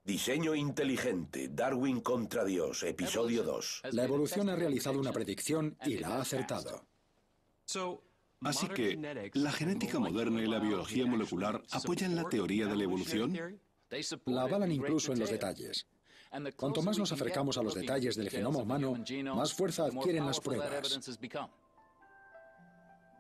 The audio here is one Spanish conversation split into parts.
Diseño inteligente, Darwin contra Dios, episodio 2. La evolución ha realizado una predicción y la ha acertado. Así que, ¿la genética moderna y la biología molecular apoyan la teoría de la evolución? La avalan incluso en los detalles. Cuanto más nos acercamos a los detalles del genoma humano, más fuerza adquieren las pruebas.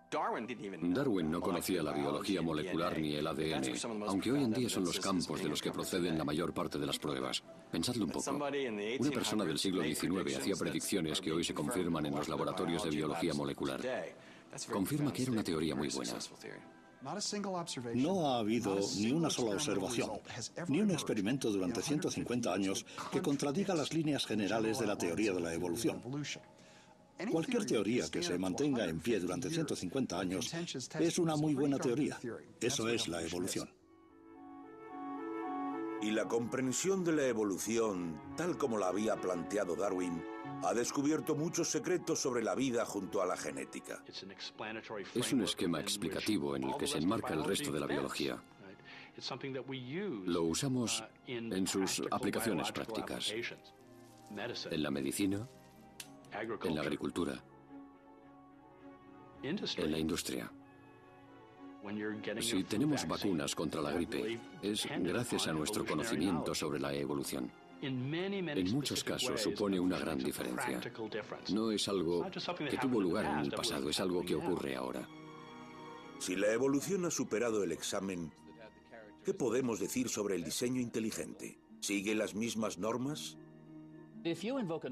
Darwin no conocía la biología molecular ni el ADN, aunque hoy en día son los campos de los que proceden la mayor parte de las pruebas. Pensadlo un poco. Una persona del siglo XIX hacía predicciones que hoy se confirman en los laboratorios de biología molecular. Confirma que era una teoría muy buena. No ha habido ni una sola observación, ni un experimento durante 150 años que contradiga las líneas generales de la teoría de la evolución. Cualquier teoría que se mantenga en pie durante 150 años es una muy buena teoría. Eso es la evolución. Y la comprensión de la evolución, tal como la había planteado Darwin, ha descubierto muchos secretos sobre la vida junto a la genética. Es un esquema explicativo en el que se enmarca el resto de la biología. Lo usamos en sus aplicaciones prácticas, en la medicina, en la agricultura, en la industria. Si tenemos vacunas contra la gripe, es gracias a nuestro conocimiento sobre la evolución. En muchos casos supone una gran diferencia. No es algo que tuvo lugar en el pasado, es algo que ocurre ahora. Si la evolución ha superado el examen, ¿qué podemos decir sobre el diseño inteligente? ¿Sigue las mismas normas?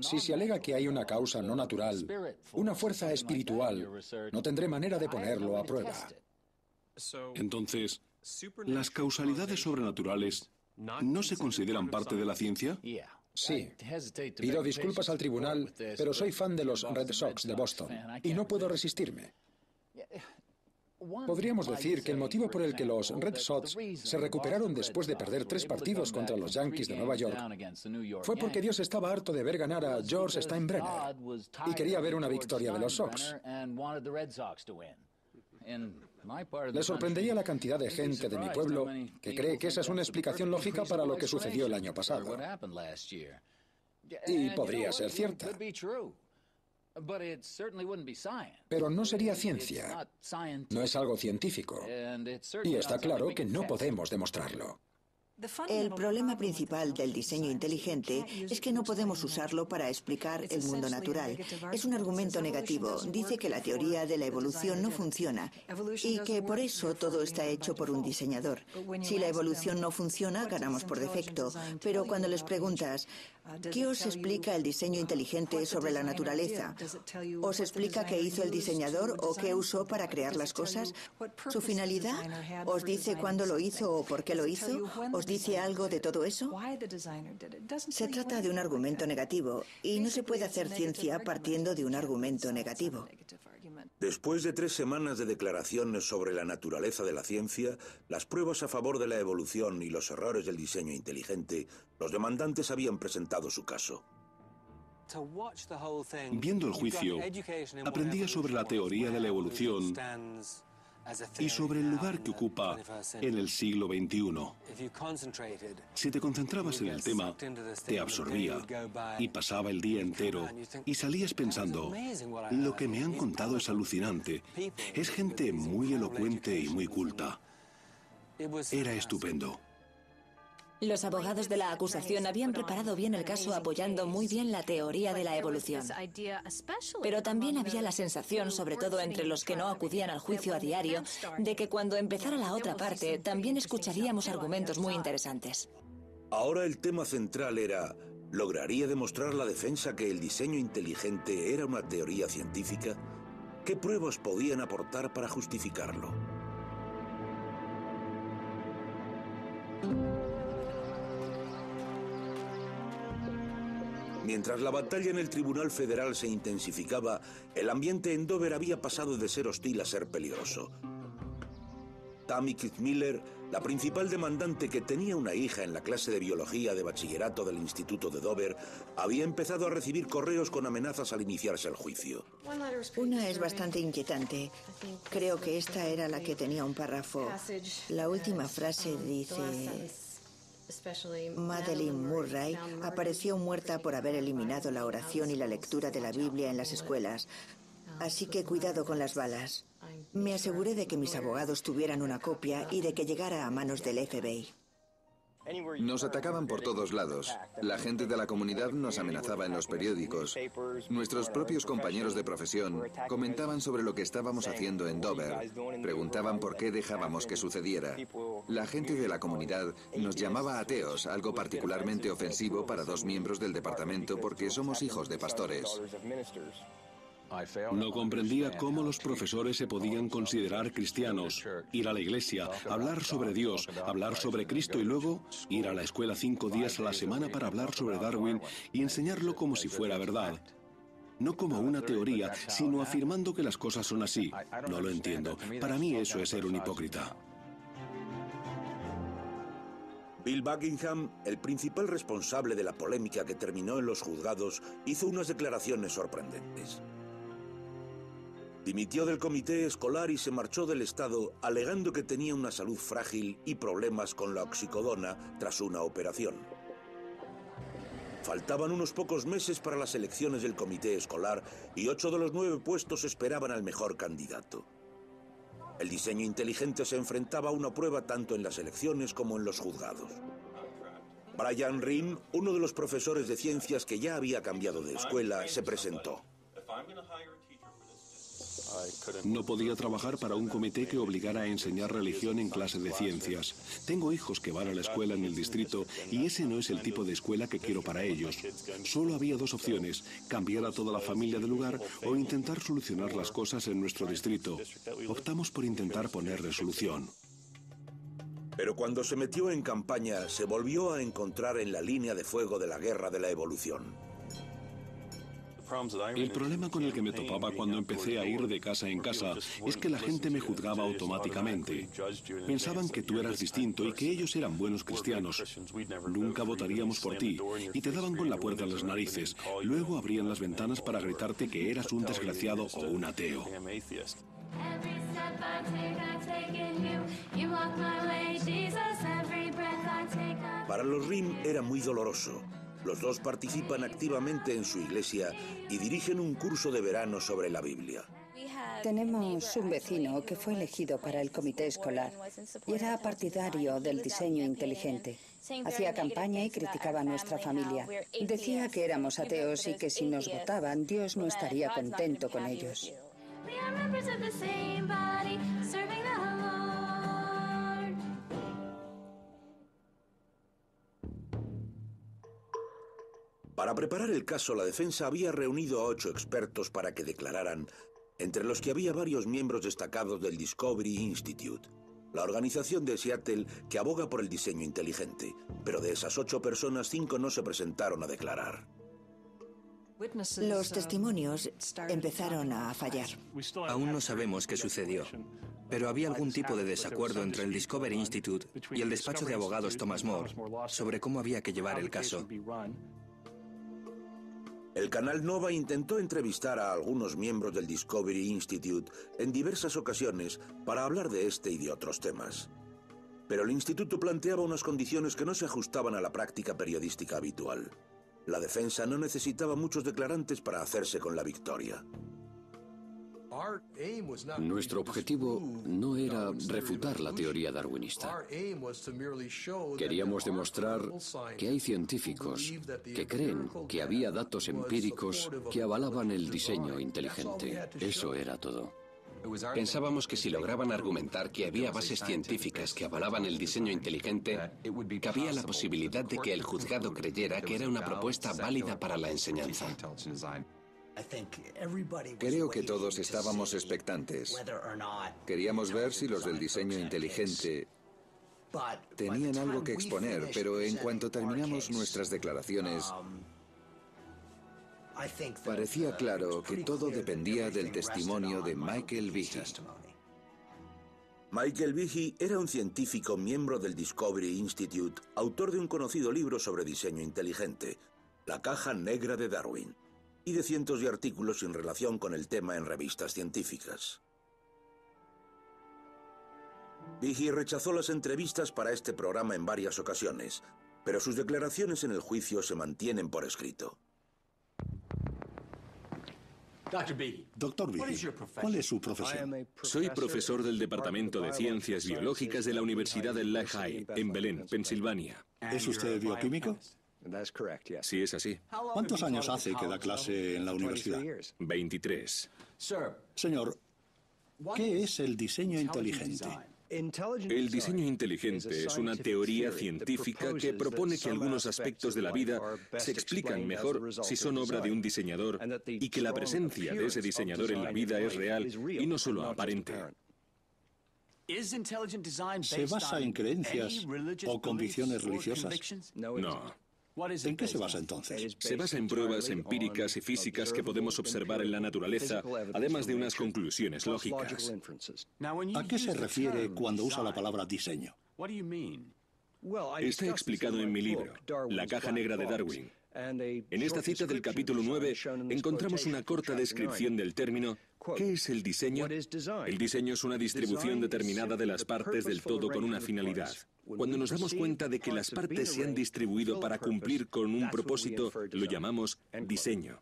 Si se alega que hay una causa no natural, una fuerza espiritual, no tendré manera de ponerlo a prueba. Entonces, ¿las causalidades sobrenaturales no se consideran parte de la ciencia? Sí. Pido disculpas al tribunal, pero soy fan de los Red Sox de Boston y no puedo resistirme. Podríamos decir que el motivo por el que los Red Sox se recuperaron después de perder 3 partidos contra los Yankees de Nueva York fue porque Dios estaba harto de ver ganar a George Steinbrenner y quería ver una victoria de los Sox. Le sorprendería la cantidad de gente de mi pueblo que cree que esa es una explicación lógica para lo que sucedió el año pasado. Y podría ser cierta. Pero no sería ciencia. No es algo científico. Y está claro que no podemos demostrarlo. El problema principal del diseño inteligente es que no podemos usarlo para explicar el mundo natural. Es un argumento negativo. Dice que la teoría de la evolución no funciona y que por eso todo está hecho por un diseñador. Si la evolución no funciona, ganamos por defecto. Pero cuando les preguntas, ¿qué os explica el diseño inteligente sobre la naturaleza? ¿Os explica qué hizo el diseñador o qué usó para crear las cosas? ¿Su finalidad? ¿Os dice cuándo lo hizo o por qué lo hizo? ¿Os dice algo de todo eso? Se trata de un argumento negativo y no se puede hacer ciencia partiendo de un argumento negativo. Después de 3 semanas de declaraciones sobre la naturaleza de la ciencia, las pruebas a favor de la evolución y los errores del diseño inteligente, los demandantes habían presentado su caso. Viendo el juicio, aprendía sobre la teoría de la evolución y sobre el lugar que ocupa en el siglo XXI. Si te concentrabas en el tema, te absorbía y pasaba el día entero y salías pensando, lo que me han contado es alucinante, es gente muy elocuente y muy culta. Era estupendo. Los abogados de la acusación habían preparado bien el caso apoyando muy bien la teoría de la evolución. Pero también había la sensación, sobre todo entre los que no acudían al juicio a diario, de que cuando empezara la otra parte también escucharíamos argumentos muy interesantes. Ahora el tema central era, ¿lograría demostrar la defensa que el diseño inteligente era una teoría científica? ¿Qué pruebas podían aportar para justificarlo? Mientras la batalla en el Tribunal Federal se intensificaba, el ambiente en Dover había pasado de ser hostil a ser peligroso. Tammy Kitzmiller, la principal demandante que tenía una hija en la clase de biología de bachillerato del Instituto de Dover, había empezado a recibir correos con amenazas al iniciarse el juicio. Una es bastante inquietante. Creo que esta era la que tenía un párrafo. La última frase dice: Madeleine Murray apareció muerta por haber eliminado la oración y la lectura de la Biblia en las escuelas. Así que cuidado con las balas. Me aseguré de que mis abogados tuvieran una copia y de que llegara a manos del FBI. Nos atacaban por todos lados. La gente de la comunidad nos amenazaba en los periódicos. Nuestros propios compañeros de profesión comentaban sobre lo que estábamos haciendo en Dover. Preguntaban por qué dejábamos que sucediera. La gente de la comunidad nos llamaba ateos, algo particularmente ofensivo para dos miembros del departamento porque somos hijos de pastores. No comprendía cómo los profesores se podían considerar cristianos, ir a la iglesia, hablar sobre Dios, hablar sobre Cristo y luego ir a la escuela 5 días a la semana para hablar sobre Darwin y enseñarlo como si fuera verdad. No como una teoría, sino afirmando que las cosas son así. No lo entiendo. Para mí eso es ser un hipócrita. Bill Buckingham, el principal responsable de la polémica que terminó en los juzgados, hizo unas declaraciones sorprendentes. Dimitió del comité escolar y se marchó del estado alegando que tenía una salud frágil y problemas con la oxicodona tras una operación. Faltaban unos pocos meses para las elecciones del comité escolar y 8 de los 9 puestos esperaban al mejor candidato. El diseño inteligente se enfrentaba a una prueba tanto en las elecciones como en los juzgados. Brian Ream, uno de los profesores de ciencias que ya había cambiado de escuela, se presentó. No podía trabajar para un comité que obligara a enseñar religión en clase de ciencias. Tengo hijos que van a la escuela en el distrito y ese no es el tipo de escuela que quiero para ellos. Solo había 2 opciones, cambiar a toda la familia del lugar o intentar solucionar las cosas en nuestro distrito. Optamos por intentar poner resolución. Pero cuando se metió en campaña, se volvió a encontrar en la línea de fuego de la guerra de la evolución. El problema con el que me topaba cuando empecé a ir de casa en casa es que la gente me juzgaba automáticamente. Pensaban que tú eras distinto y que ellos eran buenos cristianos. Nunca votaríamos por ti y te daban con la puerta en las narices. Luego abrían las ventanas para gritarte que eras un desgraciado o un ateo. Para los Ream era muy doloroso. Los dos participan activamente en su iglesia y dirigen un curso de verano sobre la Biblia. Tenemos un vecino que fue elegido para el comité escolar y era partidario del diseño inteligente. Hacía campaña y criticaba a nuestra familia. Decía que éramos ateos y que si nos votaban, Dios no estaría contento con ellos. Para preparar el caso, la defensa había reunido a 8 expertos para que declararan, entre los que había varios miembros destacados del Discovery Institute, la organización de Seattle que aboga por el diseño inteligente. Pero de esas 8 personas, 5 no se presentaron a declarar. Los testimonios empezaron a fallar. Aún no sabemos qué sucedió, pero había algún tipo de desacuerdo entre el Discovery Institute y el despacho de abogados Thomas More sobre cómo había que llevar el caso. El canal Nova intentó entrevistar a algunos miembros del Discovery Institute en diversas ocasiones para hablar de este y de otros temas. Pero el instituto planteaba unas condiciones que no se ajustaban a la práctica periodística habitual. La defensa no necesitaba muchos declarantes para hacerse con la victoria. Nuestro objetivo no era refutar la teoría darwinista. Queríamos demostrar que hay científicos que creen que había datos empíricos que avalaban el diseño inteligente. Eso era todo. Pensábamos que si lograban argumentar que había bases científicas que avalaban el diseño inteligente, cabía la posibilidad de que el juzgado creyera que era una propuesta válida para la enseñanza. Creo que todos estábamos expectantes. Queríamos ver si los del diseño inteligente tenían algo que exponer, pero en cuanto terminamos nuestras declaraciones, parecía claro que todo dependía del testimonio de Michael Behe. Michael Behe era un científico miembro del Discovery Institute, autor de un conocido libro sobre diseño inteligente, La caja negra de Darwin, y de cientos de artículos sin relación con el tema en revistas científicas. Behe rechazó las entrevistas para este programa en varias ocasiones, pero sus declaraciones en el juicio se mantienen por escrito. Doctor Behe, ¿cuál es su profesión? Soy profesor del Departamento de Ciencias Biológicas de la Universidad de Lehigh, en Belén, Pensilvania. ¿Es usted bioquímico? Sí, es así. ¿Cuántos años hace que da clase en la universidad? 23. Señor, ¿qué es el diseño inteligente? El diseño inteligente es una teoría científica que propone que algunos aspectos de la vida se explican mejor si son obra de un diseñador y que la presencia de ese diseñador en la vida es real y no solo aparente. ¿Se basa en creencias o convicciones religiosas? No. ¿En qué se basa entonces? Se basa en pruebas empíricas y físicas que podemos observar en la naturaleza, además de unas conclusiones lógicas. ¿A qué se refiere cuando usa la palabra diseño? Está explicado en mi libro, La caja negra de Darwin. En esta cita del capítulo 9 encontramos una corta descripción del término. ¿Qué es el diseño? El diseño es una distribución determinada de las partes del todo con una finalidad. Cuando nos damos cuenta de que las partes se han distribuido para cumplir con un propósito, lo llamamos diseño.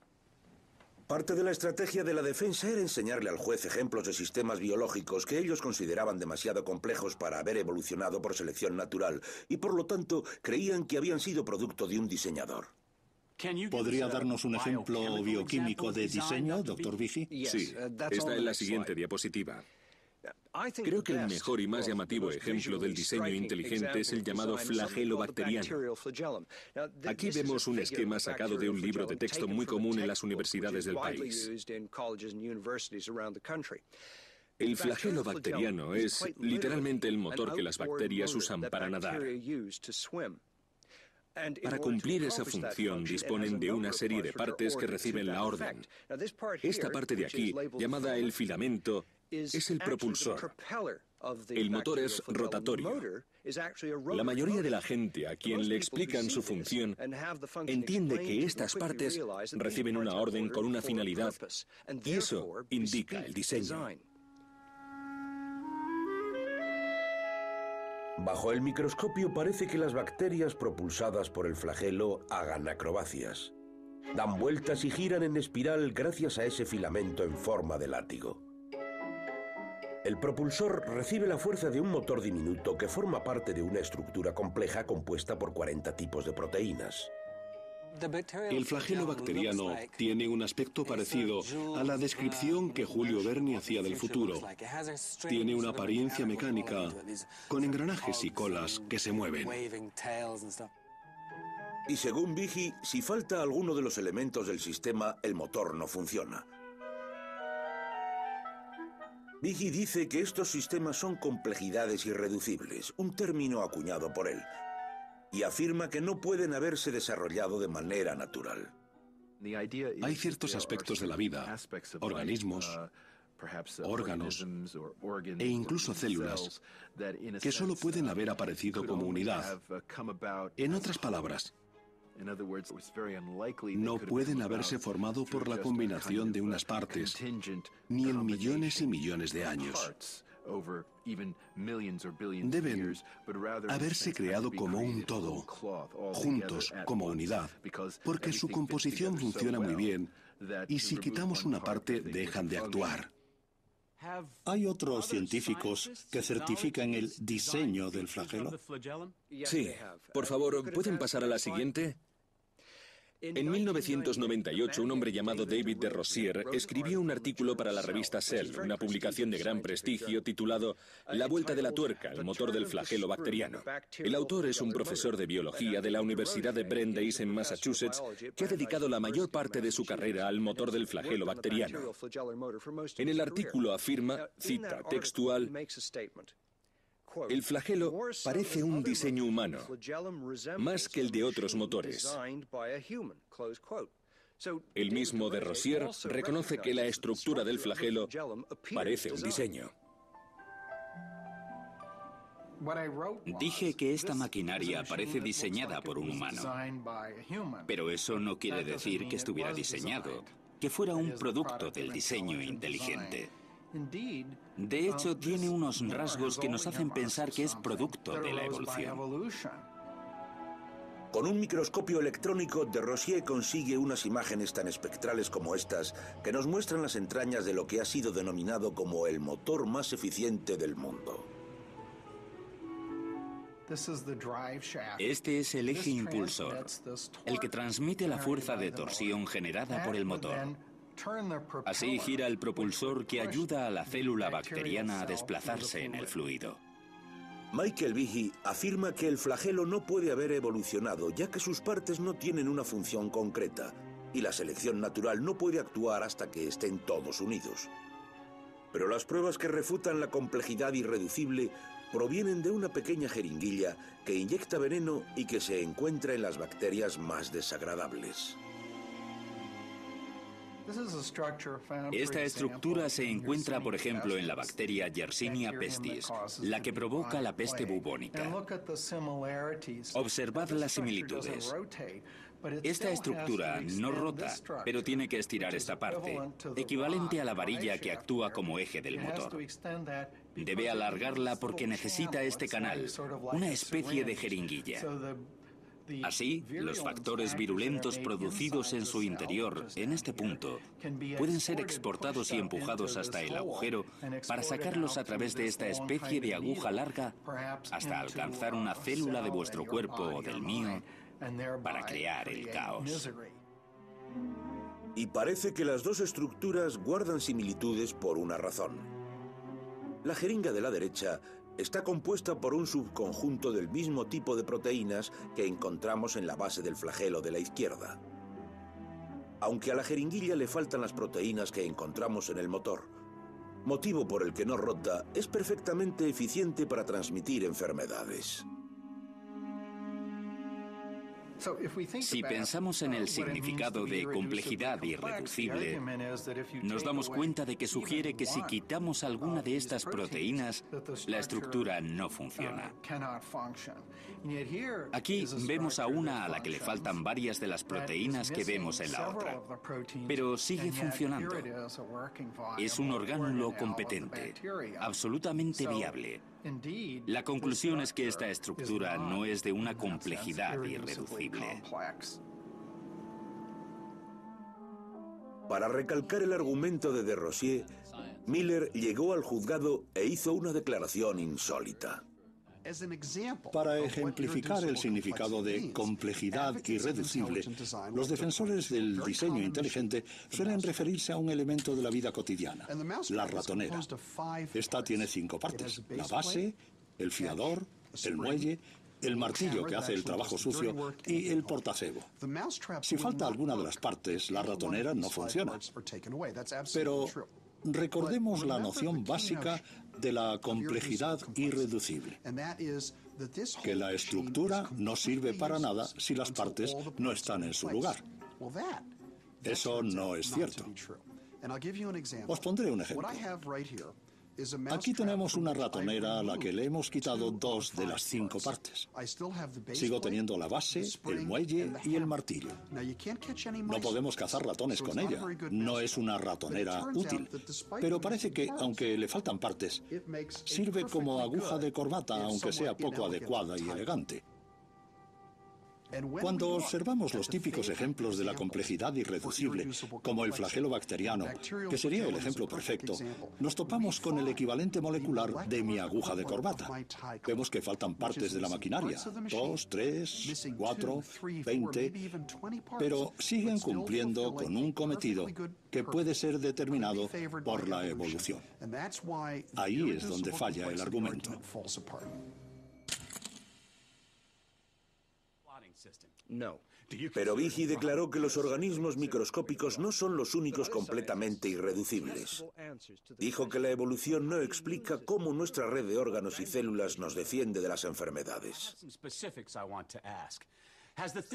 Parte de la estrategia de la defensa era enseñarle al juez ejemplos de sistemas biológicos que ellos consideraban demasiado complejos para haber evolucionado por selección natural y por lo tanto creían que habían sido producto de un diseñador. ¿Podría darnos un ejemplo bioquímico de diseño, doctor Behe? Sí, está en la siguiente diapositiva. Creo que el mejor y más llamativo ejemplo del diseño inteligente es el llamado flagelo bacteriano. Aquí vemos un esquema sacado de un libro de texto muy común en las universidades del país. El flagelo bacteriano es literalmente el motor que las bacterias usan para nadar. Para cumplir esa función disponen de una serie de partes que reciben la orden. Esta parte de aquí, llamada el filamento, es el propulsor. El motor es rotatorio. La mayoría de la gente a quien le explican su función entiende que estas partes reciben una orden con una finalidad y eso indica el diseño. Bajo el microscopio parece que las bacterias propulsadas por el flagelo hagan acrobacias. Dan vueltas y giran en espiral gracias a ese filamento en forma de látigo. El propulsor recibe la fuerza de un motor diminuto que forma parte de una estructura compleja compuesta por 40 tipos de proteínas. El flagelo bacteriano tiene un aspecto parecido a la descripción que Julio Verne hacía del futuro. Tiene una apariencia mecánica, con engranajes y colas que se mueven. Y según Behe, si falta alguno de los elementos del sistema, el motor no funciona. Behe dice que estos sistemas son complejidades irreducibles, un término acuñado por él, y afirma que no pueden haberse desarrollado de manera natural. Hay ciertos aspectos de la vida, organismos, órganos e incluso células, que solo pueden haber aparecido como unidad. En otras palabras, no pueden haberse formado por la combinación de unas partes, ni en millones y millones de años. Deben haberse creado como un todo, juntos, como unidad, porque su composición funciona muy bien y si quitamos una parte dejan de actuar. ¿Hay otros científicos que certifican el diseño del flagelo? Sí. Por favor, ¿pueden pasar a la siguiente? En 1998, un hombre llamado David de Rozier escribió un artículo para la revista Cell, una publicación de gran prestigio titulado La vuelta de la tuerca, el motor del flagelo bacteriano. El autor es un profesor de biología de la Universidad de Brandeis en Massachusetts que ha dedicado la mayor parte de su carrera al motor del flagelo bacteriano. En el artículo afirma, cita textual, el flagelo parece un diseño humano, más que el de otros motores. El mismo de Rozier reconoce que la estructura del flagelo parece un diseño. Dije que esta maquinaria parece diseñada por un humano, pero eso no quiere decir que estuviera diseñado, que fuera un producto del diseño inteligente. De hecho, tiene unos rasgos que nos hacen pensar que es producto de la evolución. Con un microscopio electrónico, de Rossier consigue unas imágenes tan espectrales como estas que nos muestran las entrañas de lo que ha sido denominado como el motor más eficiente del mundo. Este es el eje impulsor, el que transmite la fuerza de torsión generada por el motor. Así gira el propulsor que ayuda a la célula bacteriana a desplazarse en el fluido. Michael Behe afirma que el flagelo no puede haber evolucionado, ya que sus partes no tienen una función concreta, y la selección natural no puede actuar hasta que estén todos unidos. Pero las pruebas que refutan la complejidad irreducible provienen de una pequeña jeringuilla que inyecta veneno y que se encuentra en las bacterias más desagradables. Esta estructura se encuentra, por ejemplo, en la bacteria Yersinia pestis, la que provoca la peste bubónica. Observad las similitudes. Esta estructura no rota, pero tiene que estirar esta parte, equivalente a la varilla que actúa como eje del motor. Debe alargarla porque necesita este canal, una especie de jeringuilla. Así, los factores virulentos producidos en su interior, en este punto, pueden ser exportados y empujados hasta el agujero para sacarlos a través de esta especie de aguja larga hasta alcanzar una célula de vuestro cuerpo o del mío para crear el caos. Y parece que las dos estructuras guardan similitudes por una razón. La jeringa de la derecha está compuesta por un subconjunto del mismo tipo de proteínas que encontramos en la base del flagelo de la izquierda. Aunque a la jeringuilla le faltan las proteínas que encontramos en el motor, motivo por el que no rota, es perfectamente eficiente para transmitir enfermedades. Si pensamos en el significado de complejidad irreducible, nos damos cuenta de que sugiere que si quitamos alguna de estas proteínas, la estructura no funciona. Aquí vemos a una a la que le faltan varias de las proteínas que vemos en la otra, pero sigue funcionando. Es un orgánulo competente, absolutamente viable. La conclusión es que esta estructura no es de una complejidad irreducible. Para recalcar el argumento de Rossier, Miller llegó al juzgado e hizo una declaración insólita. Para ejemplificar el significado de complejidad irreducible, los defensores del diseño inteligente suelen referirse a un elemento de la vida cotidiana, la ratonera. Esta tiene 5 partes: la base, el fiador, el muelle, el martillo que hace el trabajo sucio y el portacebo. Si falta alguna de las partes, la ratonera no funciona. Pero recordemos la noción básica de la complejidad irreducible, que la estructura no sirve para nada si las partes no están en su lugar. Eso no es cierto. Os pondré un ejemplo. Aquí tenemos una ratonera a la que le hemos quitado 2 de las 5 partes. Sigo teniendo la base, el muelle y el martillo. No podemos cazar ratones con ella. No es una ratonera útil. Pero parece que, aunque le faltan partes, sirve como aguja de corbata, aunque sea poco adecuada y elegante. Cuando observamos los típicos ejemplos de la complejidad irreducible, como el flagelo bacteriano, que sería el ejemplo perfecto, nos topamos con el equivalente molecular de mi aguja de corbata. Vemos que faltan partes de la maquinaria, 2, 3, 4, 20, pero siguen cumpliendo con un cometido que puede ser determinado por la evolución. Ahí es donde falla el argumento. Pero Behe declaró que los organismos microscópicos no son los únicos completamente irreducibles. Dijo que la evolución no explica cómo nuestra red de órganos y células nos defiende de las enfermedades.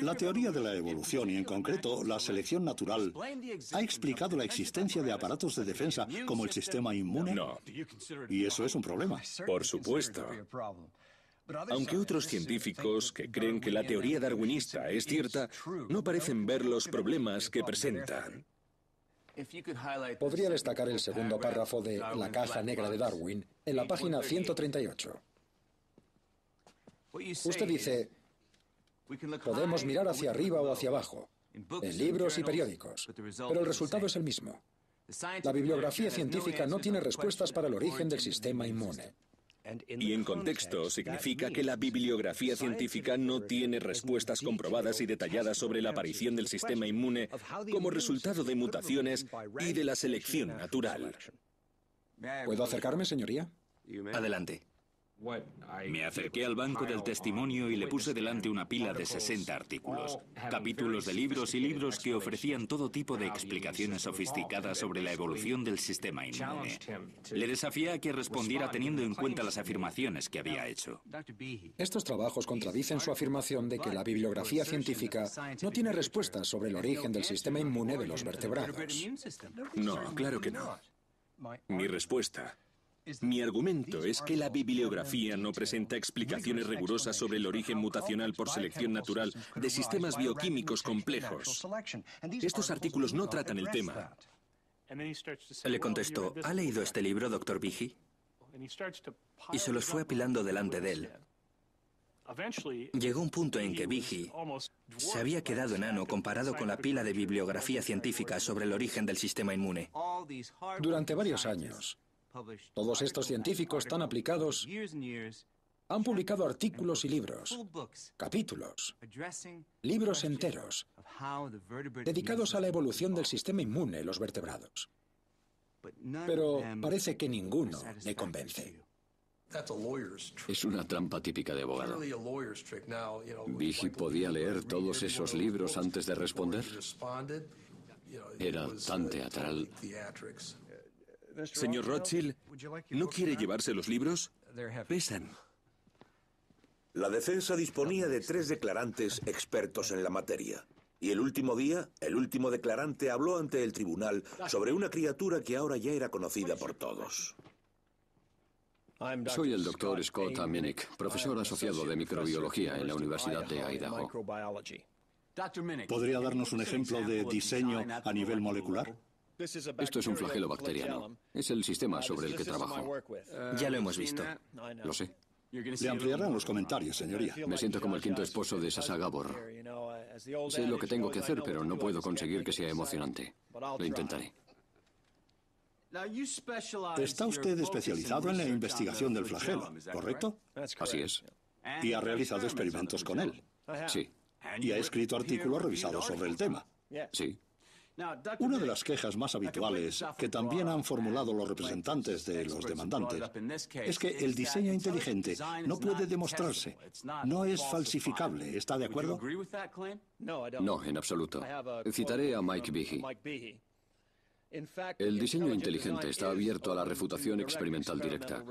La teoría de la evolución y, en concreto, la selección natural, ¿ha explicado la existencia de aparatos de defensa como el sistema inmune? No. Y eso es un problema. Por supuesto. Aunque otros científicos que creen que la teoría darwinista es cierta, no parecen ver los problemas que presentan. Podría destacar el segundo párrafo de La caja negra de Darwin en la página 138. Usted dice, podemos mirar hacia arriba o hacia abajo, en libros y periódicos, pero el resultado es el mismo. La bibliografía científica no tiene respuestas para el origen del sistema inmune. Y en contexto significa que la bibliografía científica no tiene respuestas comprobadas y detalladas sobre la aparición del sistema inmune como resultado de mutaciones y de la selección natural. ¿Puedo acercarme, señoría? Adelante. Me acerqué al banco del testimonio y le puse delante una pila de 60 artículos, capítulos de libros y libros que ofrecían todo tipo de explicaciones sofisticadas sobre la evolución del sistema inmune. Le desafié a que respondiera teniendo en cuenta las afirmaciones que había hecho. Estos trabajos contradicen su afirmación de que la bibliografía científica no tiene respuestas sobre el origen del sistema inmune de los vertebrados. No, claro que no. Mi argumento es que la bibliografía no presenta explicaciones rigurosas sobre el origen mutacional por selección natural de sistemas bioquímicos complejos. Estos artículos no tratan el tema. Le contestó, ¿ha leído este libro, Dr. Behe? Y se los fue apilando delante de él. Llegó un punto en que Behe se había quedado enano comparado con la pila de bibliografía científica sobre el origen del sistema inmune. Durante varios años, todos estos científicos tan aplicados han publicado artículos y libros, capítulos, libros enteros, dedicados a la evolución del sistema inmune en los vertebrados. Pero parece que ninguno le convence. Es una trampa típica de abogado. ¿Behe podía leer todos esos libros antes de responder? Era tan teatral. Señor Rothschild, ¿no quiere llevarse los libros? Pesan. La defensa disponía de 3 declarantes expertos en la materia. Y el último día, el último declarante habló ante el tribunal sobre una criatura que ahora ya era conocida por todos. Soy el Dr. Scott Minnick, profesor asociado de microbiología en la Universidad de Idaho. ¿Podría darnos un ejemplo de diseño a nivel molecular? Esto es un flagelo bacteriano. Es el sistema sobre el que trabajo. Ya lo hemos visto. Lo sé. Le ampliarán los comentarios, señoría. Me siento como el quinto esposo de Sasa Gabor. Sé lo que tengo que hacer, pero no puedo conseguir que sea emocionante. Lo intentaré. Está usted especializado en la investigación del flagelo, ¿correcto? Así es. Y ha realizado experimentos con él. Sí. Y ha escrito artículos revisados sobre el tema. Sí. Una de las quejas más habituales que también han formulado los representantes de los demandantes es que el diseño inteligente no puede demostrarse, no es falsificable. ¿Está de acuerdo? No, en absoluto. Citaré a Mike Behe. El diseño inteligente está abierto a la refutación experimental directa.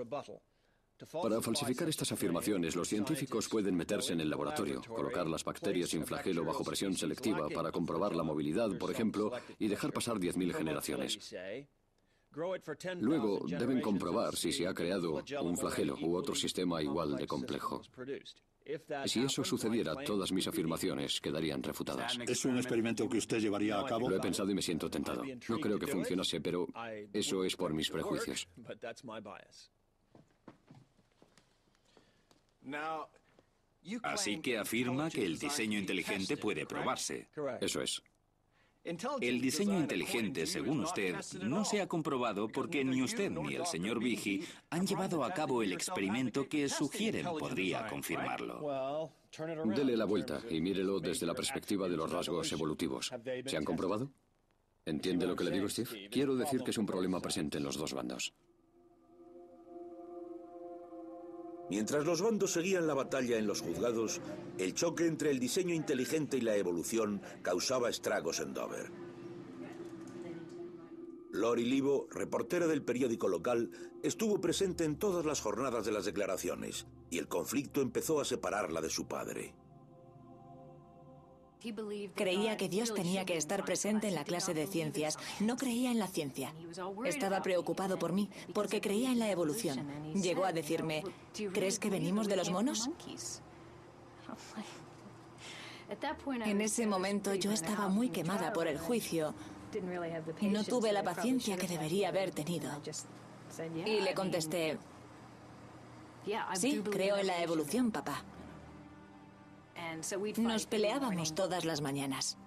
Para falsificar estas afirmaciones, los científicos pueden meterse en el laboratorio, colocar las bacterias sin flagelo bajo presión selectiva para comprobar la movilidad, por ejemplo, y dejar pasar 10.000 generaciones. Luego deben comprobar si se ha creado un flagelo u otro sistema igual de complejo. Si eso sucediera, todas mis afirmaciones quedarían refutadas. ¿Es un experimento que usted llevaría a cabo? Lo he pensado y me siento tentado. No creo que funcionase, pero eso es por mis prejuicios. Así que afirma que el diseño inteligente puede probarse. Eso es. El diseño inteligente, según usted, no se ha comprobado porque ni usted ni el señor Behe han llevado a cabo el experimento que sugieren podría confirmarlo. Dele la vuelta y mírelo desde la perspectiva de los rasgos evolutivos. ¿Se han comprobado? ¿Entiende lo que le digo, Steve? Quiero decir que es un problema presente en los dos bandos. Mientras los bandos seguían la batalla en los juzgados, el choque entre el diseño inteligente y la evolución causaba estragos en Dover. Lori Livo, reportera del periódico local, estuvo presente en todas las jornadas de las declaraciones, y el conflicto empezó a separarla de su padre. Creía que Dios tenía que estar presente en la clase de ciencias. No creía en la ciencia. Estaba preocupado por mí, porque creía en la evolución. Llegó a decirme, ¿crees que venimos de los monos? En ese momento yo estaba muy quemada por el juicio No tuve la paciencia que debería haber tenido. Y le contesté, sí, creo en la evolución, papá. Nos peleábamos todas las mañanas.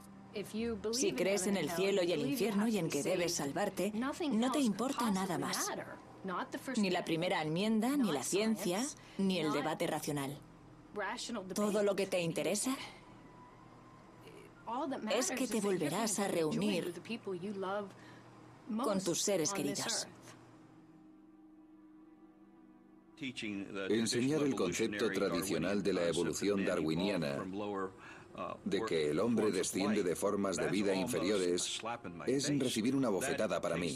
Si crees en el cielo y el infierno y en que debes salvarte, no te importa nada más. Ni la primera enmienda, ni la ciencia, ni el debate racional. Todo lo que te interesa es que te volverás a reunir con tus seres queridos. Enseñar el concepto tradicional de la evolución darwiniana, de que el hombre desciende de formas de vida inferiores, es recibir una bofetada para mí.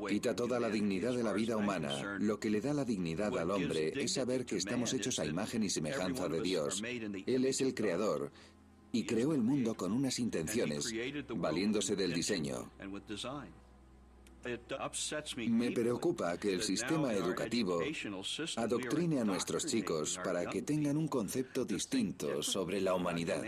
Quita toda la dignidad de la vida humana. Lo que le da la dignidad al hombre es saber que estamos hechos a imagen y semejanza de Dios. Él es el creador y creó el mundo con unas intenciones, valiéndose del diseño. Me preocupa que el sistema educativo adoctrine a nuestros chicos para que tengan un concepto distinto sobre la humanidad.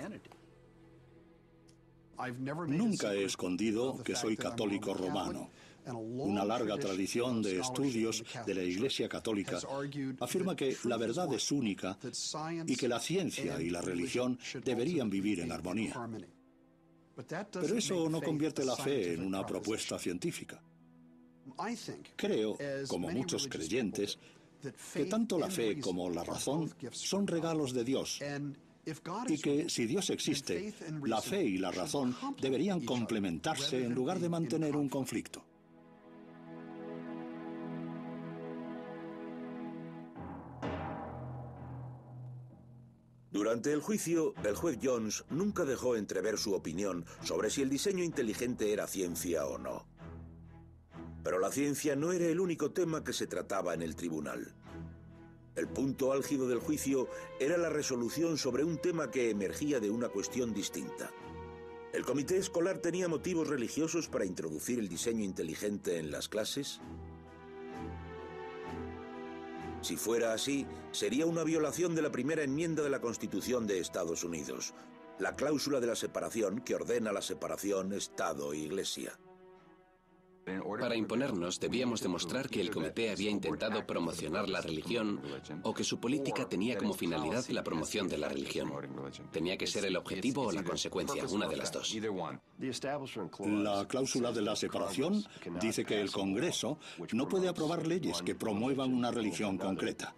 Nunca he escondido que soy católico romano. Una larga tradición de estudios de la Iglesia Católica afirma que la verdad es única y que la ciencia y la religión deberían vivir en armonía. Pero eso no convierte la fe en una propuesta científica. Creo, como muchos creyentes, que tanto la fe como la razón son regalos de Dios y que si Dios existe, la fe y la razón deberían complementarse en lugar de mantener un conflicto. Durante el juicio, el juez Jones nunca dejó entrever su opinión sobre si el diseño inteligente era ciencia o no. Pero la ciencia no era el único tema que se trataba en el tribunal. El punto álgido del juicio era la resolución sobre un tema que emergía de una cuestión distinta. ¿El comité escolar tenía motivos religiosos para introducir el diseño inteligente en las clases? Si fuera así, sería una violación de la primera enmienda de la Constitución de Estados Unidos, la cláusula de la separación que ordena la separación Estado-Iglesia. Para imponernos, debíamos demostrar que el comité había intentado promocionar la religión o que su política tenía como finalidad la promoción de la religión. Tenía que ser el objetivo o la consecuencia, una de las dos. La cláusula de la separación dice que el Congreso no puede aprobar leyes que promuevan una religión concreta.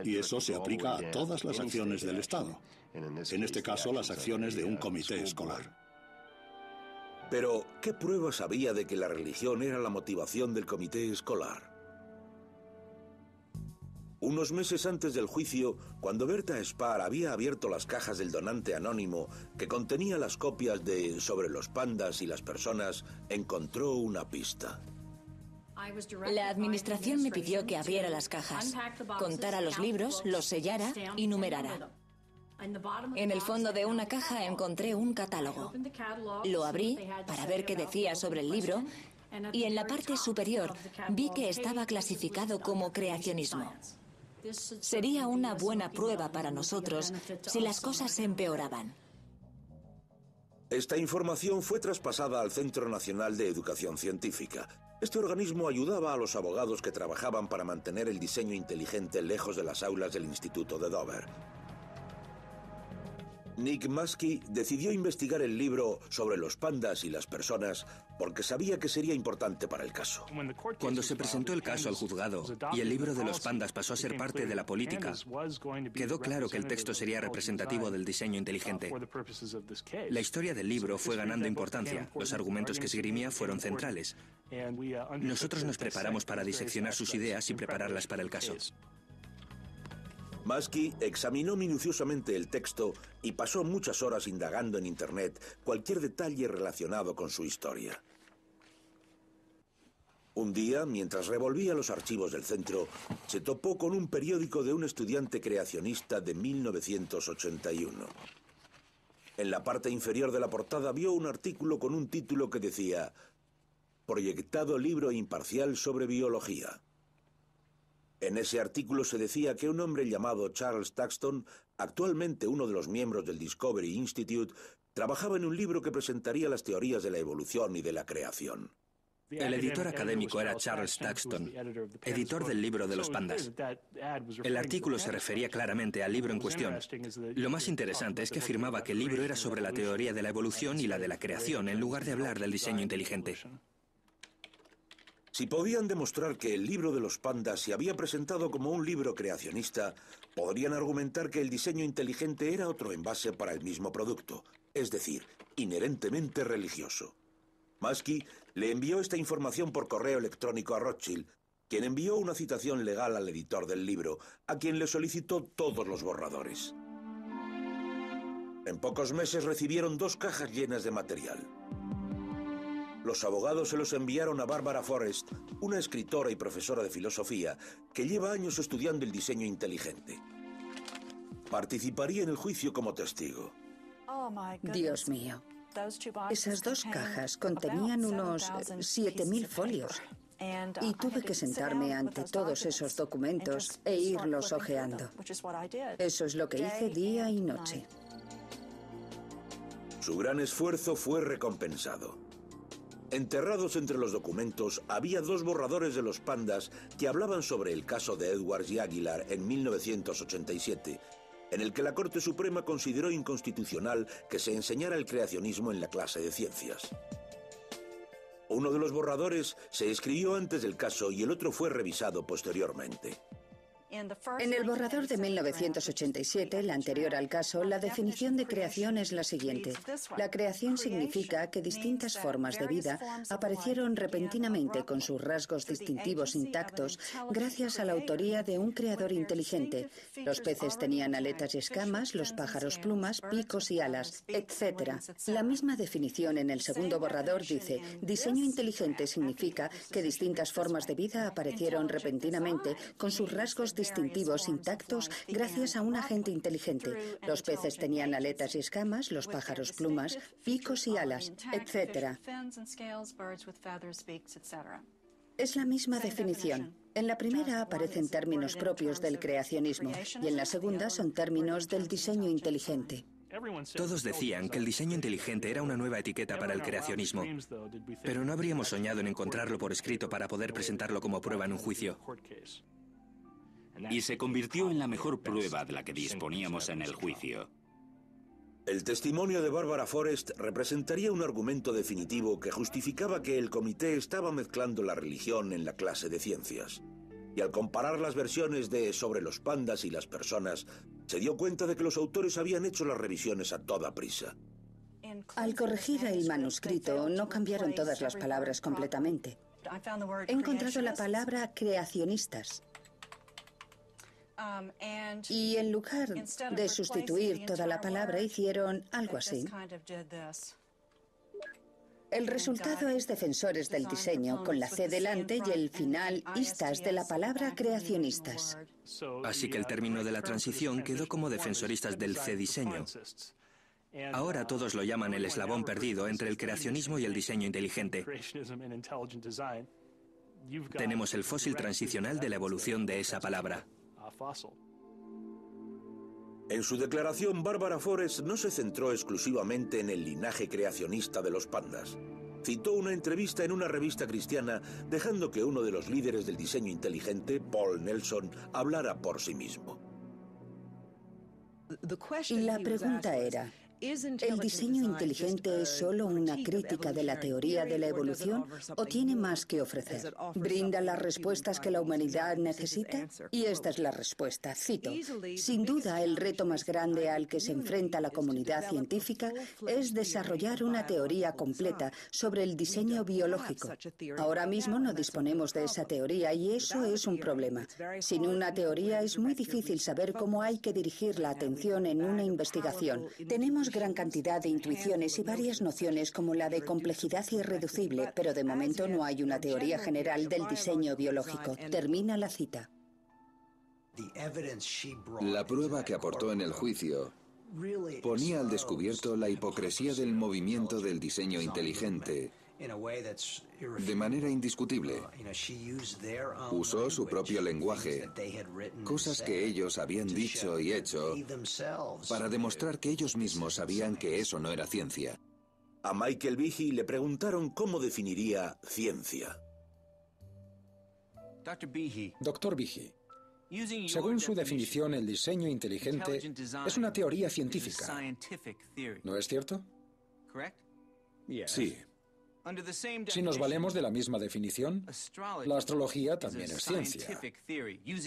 Y eso se aplica a todas las acciones del Estado. En este caso, las acciones de un comité escolar. Pero, ¿qué pruebas había de que la religión era la motivación del comité escolar? Unos meses antes del juicio, cuando Berta Spar había abierto las cajas del donante anónimo que contenía las copias de Sobre los pandas y las personas, encontró una pista. La administración me pidió que abriera las cajas, contara los libros, los sellara y numerara. En el fondo de una caja encontré un catálogo. Lo abrí para ver qué decía sobre el libro y en la parte superior vi que estaba clasificado como creacionismo. Sería una buena prueba para nosotros si las cosas se empeoraban. Esta información fue traspasada al Centro Nacional de Educación Científica. Este organismo ayudaba a los abogados que trabajaban para mantener el diseño inteligente lejos de las aulas del Instituto de Dover. Nick Muskie decidió investigar el libro Sobre los pandas y las personas porque sabía que sería importante para el caso. Cuando se presentó el caso al juzgado y el libro de los pandas pasó a ser parte de la política, quedó claro que el texto sería representativo del diseño inteligente. La historia del libro fue ganando importancia, los argumentos que esgrimía fueron centrales. Nosotros nos preparamos para diseccionar sus ideas y prepararlas para el caso. Muskie examinó minuciosamente el texto y pasó muchas horas indagando en Internet cualquier detalle relacionado con su historia. Un día, mientras revolvía los archivos del centro, se topó con un periódico de un estudiante creacionista de 1981. En la parte inferior de la portada vio un artículo con un título que decía «Proyectado libro imparcial sobre biología». En ese artículo se decía que un hombre llamado Charles Thaxton, actualmente uno de los miembros del Discovery Institute, trabajaba en un libro que presentaría las teorías de la evolución y de la creación. El editor académico era Charles Thaxton, editor del libro de los pandas. El artículo se refería claramente al libro en cuestión. Lo más interesante es que afirmaba que el libro era sobre la teoría de la evolución y la de la creación, en lugar de hablar del diseño inteligente. Si podían demostrar que el libro de los pandas se había presentado como un libro creacionista, podrían argumentar que el diseño inteligente era otro envase para el mismo producto, es decir, inherentemente religioso. Muskie le envió esta información por correo electrónico a Rothschild, quien envió una citación legal al editor del libro, a quien le solicitó todos los borradores. En pocos meses recibieron 2 cajas llenas de material. Los abogados se los enviaron a Barbara Forrest, una escritora y profesora de filosofía que lleva años estudiando el diseño inteligente. Participaría en el juicio como testigo. Dios mío. Esas 2 cajas contenían unos 7.000 folios y tuve que sentarme ante todos esos documentos e irlos hojeando. Eso es lo que hice día y noche. Su gran esfuerzo fue recompensado. Enterrados entre los documentos había 2 borradores de los pandas que hablaban sobre el caso de Edwards y Aguilar en 1987, en el que la Corte Suprema consideró inconstitucional que se enseñara el creacionismo en la clase de ciencias. Uno de los borradores se escribió antes del caso y el otro fue revisado posteriormente. En el borrador de 1987, el anterior al caso, la definición de creación es la siguiente. La creación significa que distintas formas de vida aparecieron repentinamente con sus rasgos distintivos intactos gracias a la autoría de un creador inteligente. Los peces tenían aletas y escamas, los pájaros plumas, picos y alas, etc. La misma definición en el segundo borrador dice: diseño inteligente significa que distintas formas de vida aparecieron repentinamente con sus rasgos distintivos intactos gracias a un agente inteligente. Los peces tenían aletas y escamas, los pájaros plumas, picos y alas, etc. Es la misma definición. En la primera aparecen términos propios del creacionismo y en la segunda son términos del diseño inteligente. Todos decían que el diseño inteligente era una nueva etiqueta para el creacionismo, pero no habríamos soñado en encontrarlo por escrito para poder presentarlo como prueba en un juicio. Y se convirtió en la mejor prueba de la que disponíamos en el juicio. El testimonio de Barbara Forrest representaría un argumento definitivo que justificaba que el comité estaba mezclando la religión en la clase de ciencias. Y al comparar las versiones de Sobre los pandas y las personas, se dio cuenta de que los autores habían hecho las revisiones a toda prisa. Al corregir el manuscrito, no cambiaron todas las palabras completamente. He encontrado la palabra creacionistas. Y en lugar de sustituir toda la palabra, hicieron algo así. El resultado es defensores del diseño, con la C delante y el final istas de la palabra creacionistas. Así que el término de la transición quedó como defensoristas del C-diseño. Ahora todos lo llaman el eslabón perdido entre el creacionismo y el diseño inteligente. Tenemos el fósil transicional de la evolución de esa palabra. En su declaración, Barbara Forrest no se centró exclusivamente en el linaje creacionista de los pandas. Citó una entrevista en una revista cristiana, dejando que uno de los líderes del diseño inteligente, Paul Nelson, hablara por sí mismo. La pregunta era: ¿el diseño inteligente es solo una crítica de la teoría de la evolución o tiene más que ofrecer? ¿Brinda las respuestas que la humanidad necesita? Y esta es la respuesta, cito: sin duda, el reto más grande al que se enfrenta la comunidad científica es desarrollar una teoría completa sobre el diseño biológico. Ahora mismo no disponemos de esa teoría y eso es un problema. Sin una teoría es muy difícil saber cómo hay que dirigir la atención en una investigación. Tenemos gran cantidad de intuiciones y varias nociones como la de complejidad irreducible, pero de momento no hay una teoría general del diseño biológico. Termina la cita. La prueba que aportó en el juicio ponía al descubierto la hipocresía del movimiento del diseño inteligente De manera indiscutible. Usó su propio lenguaje, cosas que ellos habían dicho y hecho, para demostrar que ellos mismos sabían que eso no era ciencia. A Michael Behe le preguntaron cómo definiría ciencia. Doctor Behe, según su definición, el diseño inteligente es una teoría científica. ¿No es cierto? Sí. Si nos valemos de la misma definición, la astrología también es ciencia.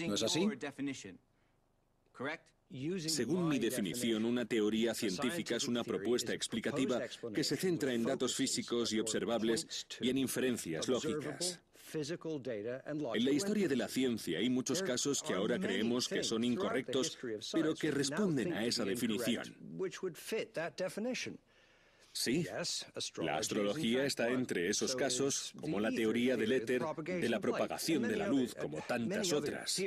¿No es así? Según mi definición, una teoría científica es una propuesta explicativa que se centra en datos físicos y observables y en inferencias lógicas. En la historia de la ciencia hay muchos casos que ahora creemos que son incorrectos, pero que responden a esa definición. Sí, la astrología está entre esos casos, como la teoría del éter, de la propagación de la luz, como tantas otras.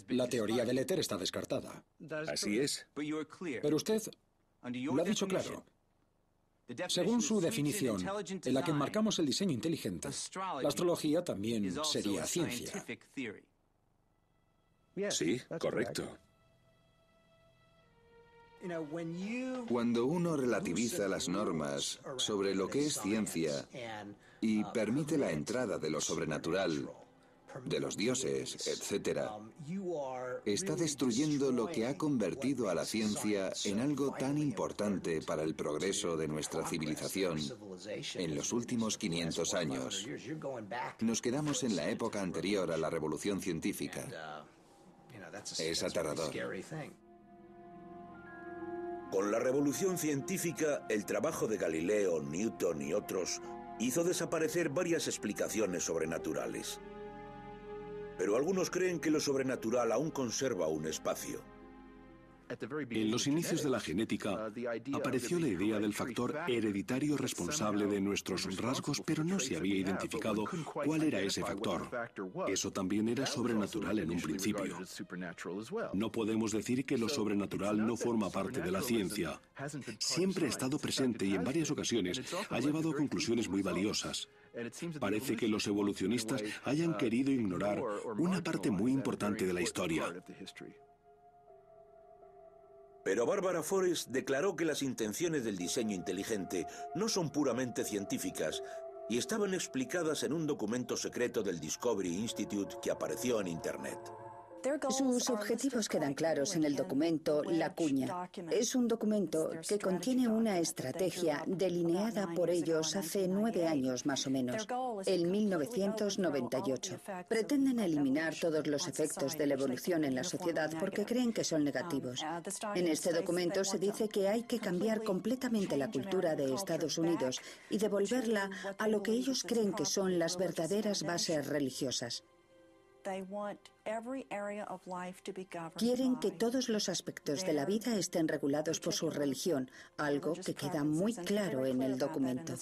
La teoría del éter está descartada. Así es. Pero usted lo ha dicho claro. Según su definición, en la que enmarcamos el diseño inteligente, la astrología también sería ciencia. Sí, correcto. Cuando uno relativiza las normas sobre lo que es ciencia y permite la entrada de lo sobrenatural, de los dioses, etc., está destruyendo lo que ha convertido a la ciencia en algo tan importante para el progreso de nuestra civilización en los últimos 500 años. Nos quedamos en la época anterior a la revolución científica. Es aterrador. Con la revolución científica, el trabajo de Galileo, Newton y otros hizo desaparecer varias explicaciones sobrenaturales. Pero algunos creen que lo sobrenatural aún conserva un espacio. En los inicios de la genética apareció la idea del factor hereditario responsable de nuestros rasgos, pero no se había identificado cuál era ese factor. Eso también era sobrenatural en un principio. No podemos decir que lo sobrenatural no forma parte de la ciencia. Siempre ha estado presente y en varias ocasiones ha llevado a conclusiones muy valiosas. Parece que los evolucionistas hayan querido ignorar una parte muy importante de la historia. Pero Barbara Forrest declaró que las intenciones del diseño inteligente no son puramente científicas y estaban explicadas en un documento secreto del Discovery Institute que apareció en Internet. Sus objetivos quedan claros en el documento La Cuña. Es un documento que contiene una estrategia delineada por ellos hace 9 años más o menos, en 1998. Pretenden eliminar todos los efectos de la evolución en la sociedad porque creen que son negativos. En este documento se dice que hay que cambiar completamente la cultura de Estados Unidos y devolverla a lo que ellos creen que son las verdaderas bases religiosas. Quieren que todos los aspectos de la vida estén regulados por su religión, algo que queda muy claro en el documento.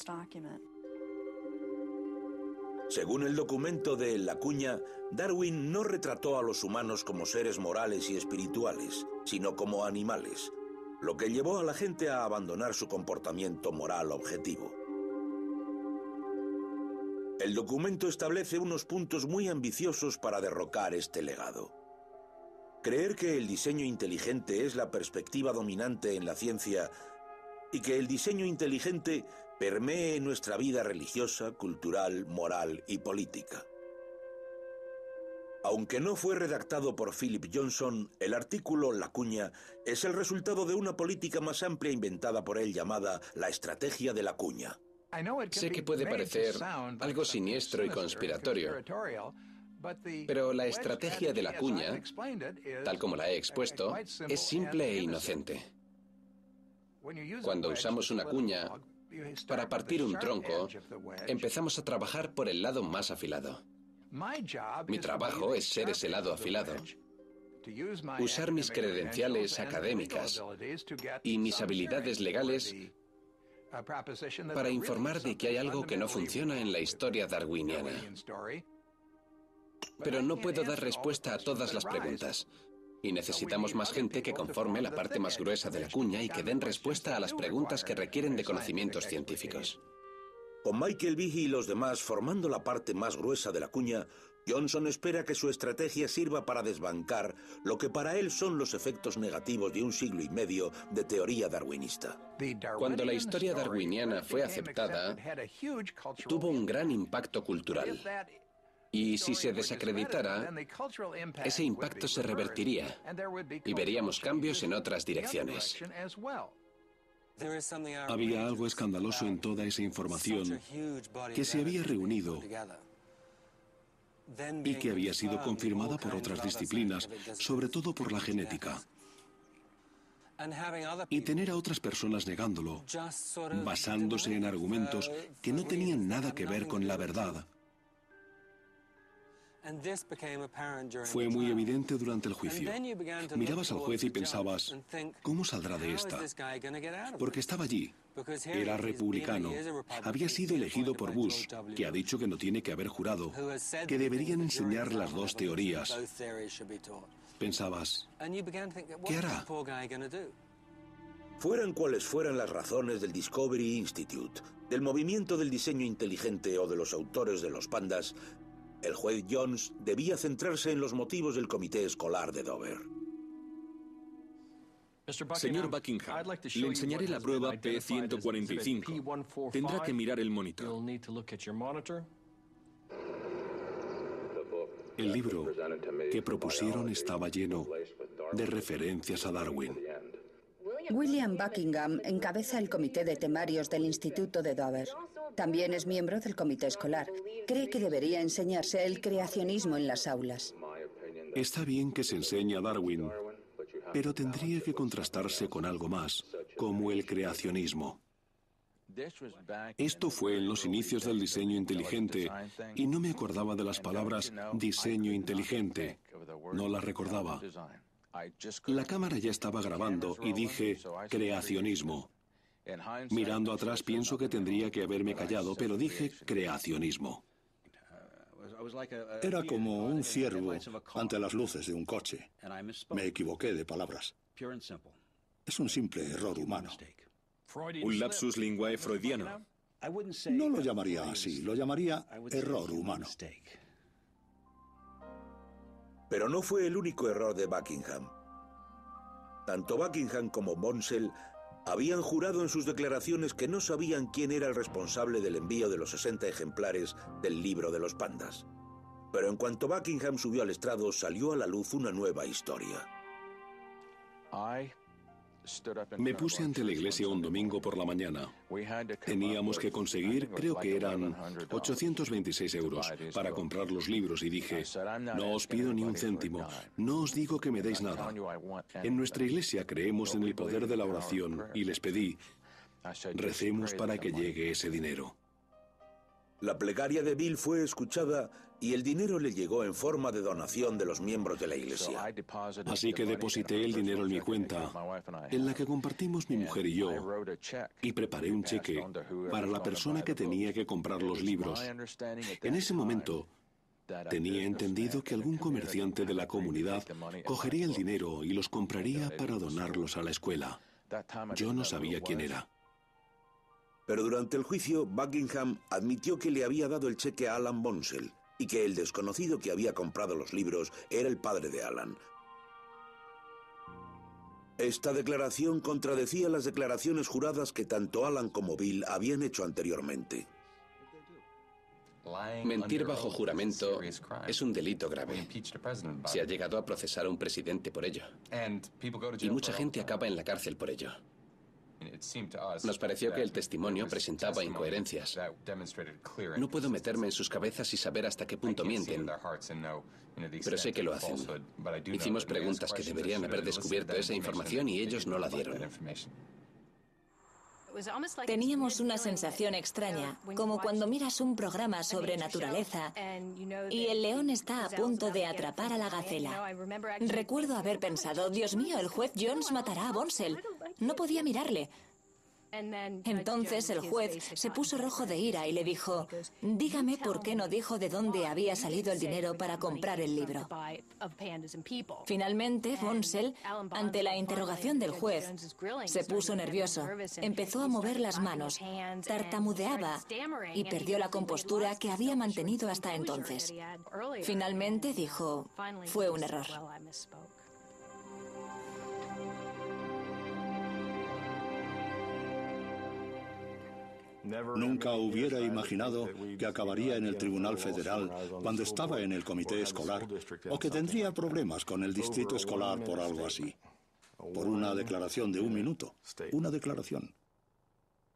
Según el documento de La Cuña, Darwin no retrató a los humanos como seres morales y espirituales, sino como animales, lo que llevó a la gente a abandonar su comportamiento moral objetivo. El documento establece unos puntos muy ambiciosos para derrocar este legado. Creer que el diseño inteligente es la perspectiva dominante en la ciencia y que el diseño inteligente permee nuestra vida religiosa, cultural, moral y política. Aunque no fue redactado por Philip Johnson, el artículo La Cuña es el resultado de una política más amplia inventada por él llamada la estrategia de la cuña. Sé que puede parecer algo siniestro y conspiratorio, pero la estrategia de la cuña, tal como la he expuesto, es simple e inocente. Cuando usamos una cuña para partir un tronco, empezamos a trabajar por el lado más afilado. Mi trabajo es ser ese lado afilado. Usar mis credenciales académicas y mis habilidades legales para informar de que hay algo que no funciona en la historia darwiniana. Pero no puedo dar respuesta a todas las preguntas. Y necesitamos más gente que conforme la parte más gruesa de la cuña y que den respuesta a las preguntas que requieren de conocimientos científicos. Con Michael Behe y los demás formando la parte más gruesa de la cuña, Johnson espera que su estrategia sirva para desbancar lo que para él son los efectos negativos de un siglo y medio de teoría darwinista. Cuando la historia darwiniana fue aceptada, tuvo un gran impacto cultural. Y si se desacreditara, ese impacto se revertiría y veríamos cambios en otras direcciones. Había algo escandaloso en toda esa información que se había reunido y que había sido confirmada por otras disciplinas, sobre todo por la genética. Y tener a otras personas negándolo, basándose en argumentos que no tenían nada que ver con la verdad, fue muy evidente durante el juicio. Mirabas al juez y pensabas, ¿cómo saldrá de esta? Porque estaba allí. Era republicano. Había sido elegido por Bush, que ha dicho que no tiene que haber jurado, que deberían enseñar las dos teorías. Pensabas, ¿qué hará? Fueran cuales fueran las razones del Discovery Institute, del movimiento del diseño inteligente o de los autores de los pandas, el juez Jones debía centrarse en los motivos del comité escolar de Dover. Señor Buckingham, le enseñaré la prueba P145. Tendrá que mirar el monitor. El libro que propusieron estaba lleno de referencias a Darwin. William Buckingham encabeza el comité de temarios del Instituto de Dover. También es miembro del comité escolar. Cree que debería enseñarse el creacionismo en las aulas. Está bien que se enseñe a Darwin, pero tendría que contrastarse con algo más, como el creacionismo. Esto fue en los inicios del diseño inteligente y no me acordaba de las palabras diseño inteligente. No las recordaba. La cámara ya estaba grabando y dije creacionismo. Mirando atrás pienso que tendría que haberme callado, pero dije creacionismo. Era como un ciervo ante las luces de un coche. Me equivoqué de palabras. Es un simple error humano. Un lapsus linguae freudiano. No lo llamaría así, lo llamaría error humano. Pero no fue el único error de Buckingham. Tanto Buckingham como Bonsell habían jurado en sus declaraciones que no sabían quién era el responsable del envío de los 60 ejemplares del libro de los pandas. Pero en cuanto Buckingham subió al estrado, salió a la luz una nueva historia. Me puse ante la iglesia un domingo por la mañana. Teníamos que conseguir, creo que eran 826 euros para comprar los libros y dije, no os pido ni un céntimo, no os digo que me deis nada. En nuestra iglesia creemos en el poder de la oración y les pedí, recemos para que llegue ese dinero. La plegaria de Bill fue escuchada y el dinero le llegó en forma de donación de los miembros de la iglesia. Así que deposité el dinero en mi cuenta, en la que compartimos mi mujer y yo, y preparé un cheque para la persona que tenía que comprar los libros. En ese momento, tenía entendido que algún comerciante de la comunidad cogería el dinero y los compraría para donarlos a la escuela. Yo no sabía quién era. Pero durante el juicio, Buckingham admitió que le había dado el cheque a Alan Bonsell y que el desconocido que había comprado los libros era el padre de Alan. Esta declaración contradecía las declaraciones juradas que tanto Alan como Bill habían hecho anteriormente. Mentir bajo juramento es un delito grave. Se ha llegado a procesar a un presidente por ello. Y mucha gente acaba en la cárcel por ello. Nos pareció que el testimonio presentaba incoherencias. No puedo meterme en sus cabezas y saber hasta qué punto mienten, pero sé que lo hacen. Hicimos preguntas que deberían haber descubierto esa información y ellos no la dieron. Teníamos una sensación extraña, como cuando miras un programa sobre naturaleza y el león está a punto de atrapar a la gacela. Recuerdo haber pensado, Dios mío, el juez Jones matará a Bonsell. No podía mirarle. Entonces el juez se puso rojo de ira y le dijo: dígame por qué no dijo de dónde había salido el dinero para comprar el libro. Finalmente, Bonsell, ante la interrogación del juez, se puso nervioso, empezó a mover las manos, tartamudeaba y perdió la compostura que había mantenido hasta entonces. Finalmente dijo: fue un error. Nunca hubiera imaginado que acabaría en el Tribunal Federal cuando estaba en el comité escolar, o que tendría problemas con el distrito escolar por algo así. Por una declaración de 1 minuto. Una declaración.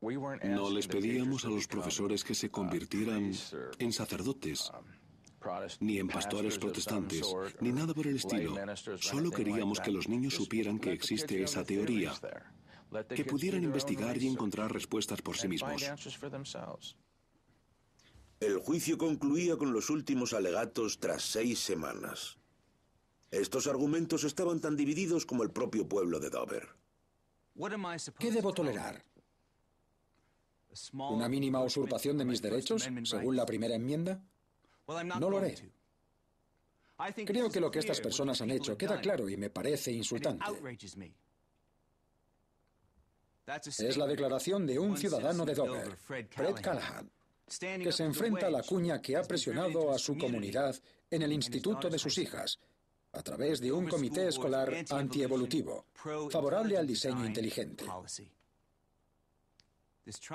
No les pedíamos a los profesores que se convirtieran en sacerdotes, ni en pastores protestantes, ni nada por el estilo. Solo queríamos que los niños supieran que existe esa teoría, que pudieran investigar y encontrar respuestas por sí mismos. El juicio concluía con los últimos alegatos tras 6 semanas. Estos argumentos estaban tan divididos como el propio pueblo de Dover. ¿Qué debo tolerar? ¿Una mínima usurpación de mis derechos, según la primera enmienda? No lo haré. Creo que lo que estas personas han hecho queda claro y me parece insultante. Es la declaración de un ciudadano de Dover, Fred Callahan, que se enfrenta a la cuña que ha presionado a su comunidad en el instituto de sus hijas, a través de un comité escolar antievolutivo, favorable al diseño inteligente.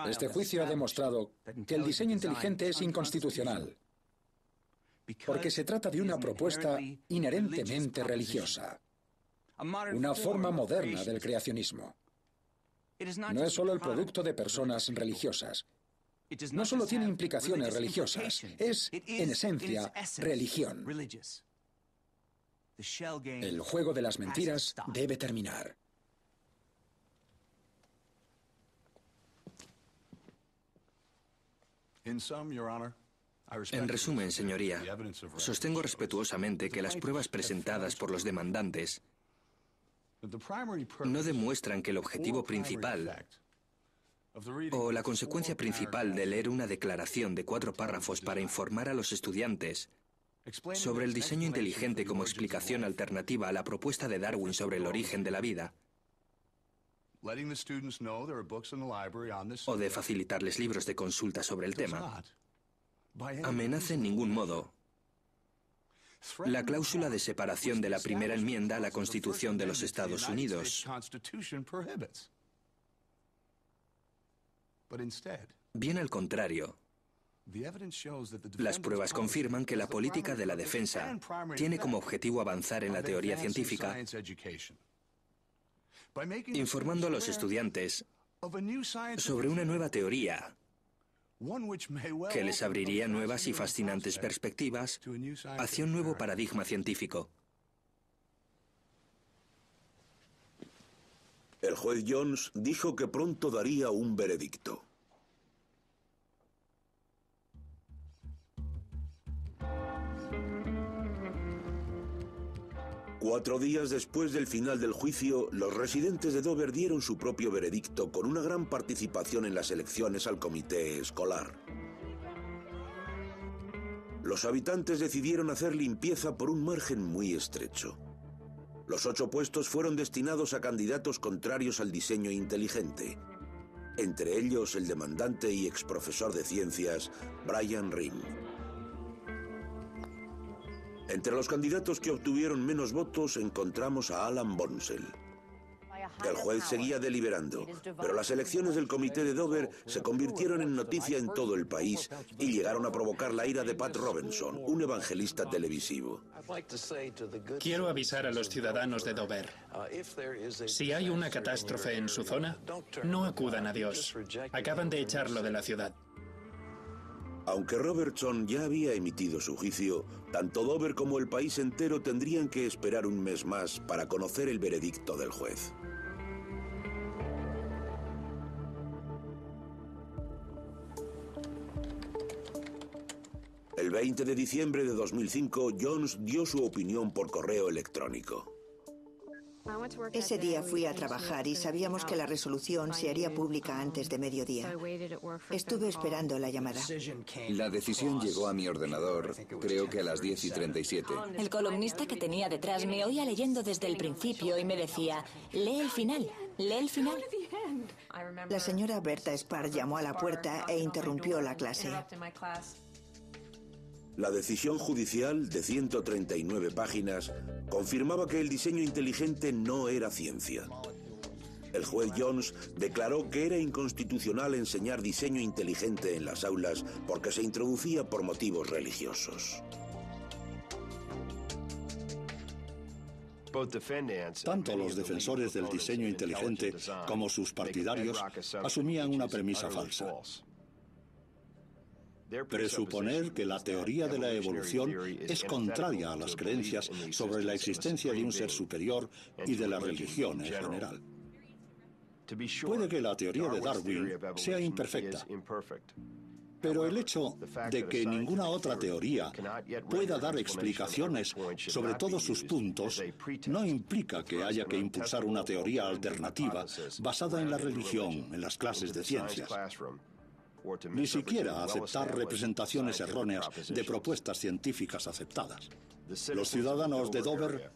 Este juicio ha demostrado que el diseño inteligente es inconstitucional, porque se trata de una propuesta inherentemente religiosa, una forma moderna del creacionismo. No es solo el producto de personas religiosas. No solo tiene implicaciones religiosas, es, en esencia, religión. El juego de las mentiras debe terminar. En resumen, señoría, sostengo respetuosamente que las pruebas presentadas por los demandantes no demuestran que el objetivo principal o la consecuencia principal de leer una declaración de 4 párrafos para informar a los estudiantes sobre el diseño inteligente como explicación alternativa a la propuesta de Darwin sobre el origen de la vida, o de facilitarles libros de consulta sobre el tema, amenaza en ningún modo la cláusula de separación de la primera enmienda a la Constitución de los Estados Unidos. Bien al contrario, las pruebas confirman que la política de la defensa tiene como objetivo avanzar en la teoría científica, informando a los estudiantes sobre una nueva teoría que les abriría nuevas y fascinantes perspectivas hacia un nuevo paradigma científico. El juez Jones dijo que pronto daría un veredicto. Cuatro días después del final del juicio, los residentes de Dover dieron su propio veredicto con una gran participación en las elecciones al comité escolar. Los habitantes decidieron hacer limpieza por un margen muy estrecho. Los 8 puestos fueron destinados a candidatos contrarios al diseño inteligente, entre ellos el demandante y exprofesor de ciencias, Brian Ring. Entre los candidatos que obtuvieron menos votos encontramos a Alan Bonsell. El juez seguía deliberando, pero las elecciones del comité de Dover se convirtieron en noticia en todo el país y llegaron a provocar la ira de Pat Robinson, un evangelista televisivo. Quiero avisar a los ciudadanos de Dover. Si hay una catástrofe en su zona, no acudan a Dios. Acaban de echarlo de la ciudad. Aunque Robertson ya había emitido su juicio, tanto Dover como el país entero tendrían que esperar un mes más para conocer el veredicto del juez. El 20 de diciembre de 2005, Jones dio su opinión por correo electrónico. Ese día fui a trabajar y sabíamos que la resolución se haría pública antes de mediodía. Estuve esperando la llamada. La decisión llegó a mi ordenador, creo que a las 10:37. El columnista que tenía detrás me oía leyendo desde el principio y me decía, lee el final, lee el final. La señora Berta Spar llamó a la puerta e interrumpió la clase. La decisión judicial, de 139 páginas, confirmaba que el diseño inteligente no era ciencia. El juez Jones declaró que era inconstitucional enseñar diseño inteligente en las aulas porque se introducía por motivos religiosos. Tanto los defensores del diseño inteligente como sus partidarios asumían una premisa falsa. Presuponer que la teoría de la evolución es contraria a las creencias sobre la existencia de un ser superior y de la religión en general. Puede que la teoría de Darwin sea imperfecta, pero el hecho de que ninguna otra teoría pueda dar explicaciones sobre todos sus puntos no implica que haya que impulsar una teoría alternativa basada en la religión en las clases de ciencias. Ni siquiera aceptar representaciones erróneas de propuestas científicas aceptadas. Los ciudadanos de Dover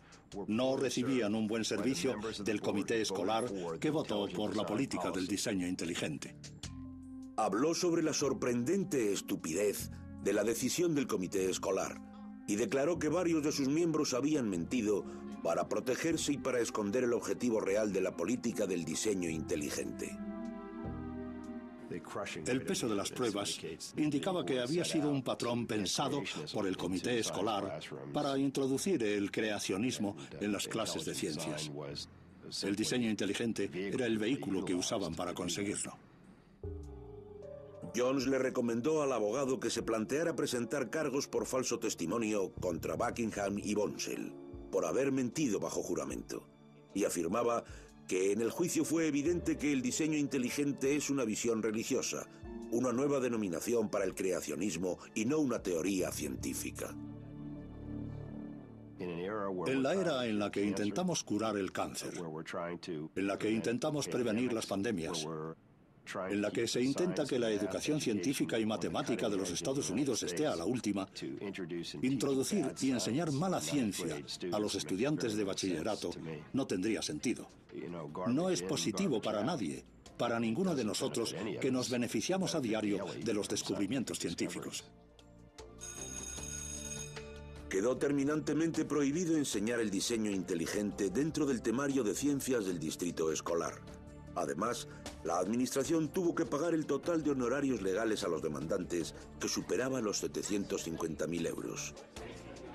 no recibían un buen servicio del comité escolar que votó por la política del diseño inteligente. Habló sobre la sorprendente estupidez de la decisión del comité escolar y declaró que varios de sus miembros habían mentido para protegerse y para esconder el objetivo real de la política del diseño inteligente. El peso de las pruebas indicaba que había sido un patrón pensado por el comité escolar para introducir el creacionismo en las clases de ciencias. El diseño inteligente era el vehículo que usaban para conseguirlo. Jones le recomendó al abogado que se planteara presentar cargos por falso testimonio contra Buckingham y Bonsell, por haber mentido bajo juramento, y afirmaba que en el juicio fue evidente que el diseño inteligente es una visión religiosa, una nueva denominación para el creacionismo y no una teoría científica. En la era en la que intentamos curar el cáncer, en la que intentamos prevenir las pandemias, en la que se intenta que la educación científica y matemática de los Estados Unidos esté a la última, introducir y enseñar mala ciencia a los estudiantes de bachillerato no tendría sentido. No es positivo para nadie, para ninguno de nosotros que nos beneficiamos a diario de los descubrimientos científicos. Quedó terminantemente prohibido enseñar el diseño inteligente dentro del temario de ciencias del distrito escolar. Además, la administración tuvo que pagar el total de honorarios legales a los demandantes, que superaba los 750.000 euros.